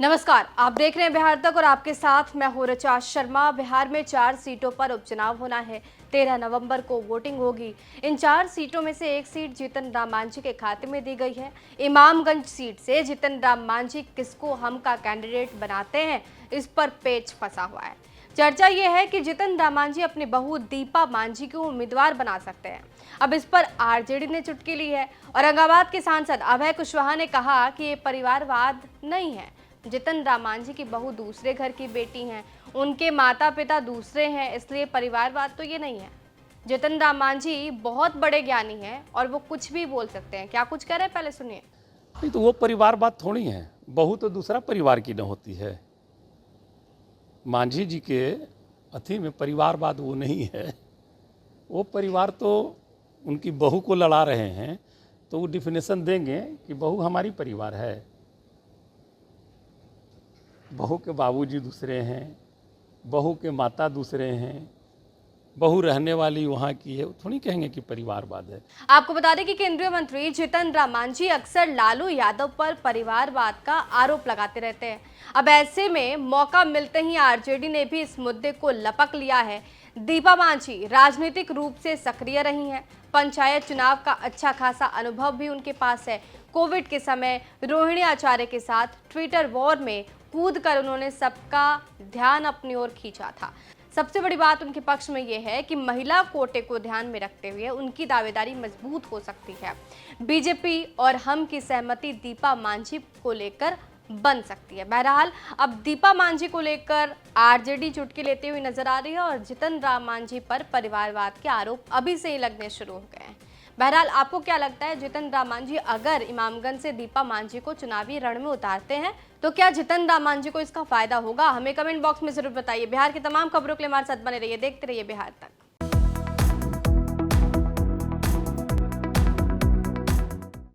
नमस्कार, आप देख रहे हैं बिहार तक और आपके साथ मैं हूं ऋचा शर्मा। बिहार में 4 सीटों पर उपचुनाव होना है। 13 नवंबर को वोटिंग होगी। इन 4 सीटों में से एक सीट जीतन राम मांझी के खाते में दी गई है। इमामगंज सीट से जीतन राम मांझी किसको हम का कैंडिडेट बनाते हैं, इस पर पेच फंसा हुआ है। चर्चा यह है कि जीतन राम मांझी अपनी बहू दीपा मांझी को उम्मीदवार बना सकते हैं। अब इस पर आरजेडी ने चुटकी ली है। औरंगाबाद के सांसद अभय कुशवाहा ने कहा कि ये परिवारवाद नहीं है। जीतन राम मांझी की बहू दूसरे घर की बेटी हैं, उनके माता पिता दूसरे हैं, इसलिए परिवारवाद तो ये नहीं है। जीतन राम मांझी बहुत बड़े ज्ञानी हैं और वो कुछ भी बोल सकते हैं। क्या कुछ कह रहे हैं, पहले सुनिए। नहीं तो वो परिवारवाद थोड़ी है, बहू तो दूसरा परिवार की न होती है। मांझी जी के अथी में परिवारवाद वो नहीं है। वो परिवार तो उनकी बहू को लड़ा रहे हैं, तो वो डिफिनेशन देंगे कि बहू हमारी परिवार है। बहू के बाबूजी दूसरे हैं, बहू के माता दूसरे हैं, बहू रहने वाली वहाँ की है, थोड़ी कहेंगे कि परिवारवाद है। आपको बता दें कि केंद्रीय मंत्री जीतन राम मांझी अक्सर लालू यादव पर परिवारवाद का आरोप लगाते रहते हैं। अब ऐसे में मौका मिलते ही आरजेडी ने भी इस मुद्दे को लपक लिया है। दीपा मांझी राजनीतिक रूप से सक्रिय रही हैं। पंचायत चुनाव का अच्छा खासा अनुभव भी उनके पास है। कोविड के समय रोहिणी आचार्य के साथ ट्विटर वॉर में कूद कर उन्होंने सबका ध्यान अपनी ओर खींचा था। सबसे बड़ी बात उनके पक्ष में यह है कि महिला कोटे को ध्यान में रखते हुए उनकी दावेदारी मजबूत हो सकती है। बीजेपी और हम की सहमति दीपा मांझी को लेकर बन सकती है। बहरहाल अब दीपा मांझी को लेकर आरजेडी चुटकी लेते हुए नजर आ रही है और जीतन राम मांझी पर परिवारवाद के आरोप अभी से ही लगने शुरू हो गए हैं। बहरहाल आपको क्या लगता है, जीतन राम मांझी अगर इमामगंज से दीपा मांझी को चुनावी रण में उतारते हैं तो क्या जीतन राम मांझी को इसका फायदा होगा? हमें कमेंट बॉक्स में जरूर बताइए। बिहार की तमाम खबरों के लिए हमारे साथ बने रहिए, देखते रहिए बिहार तक।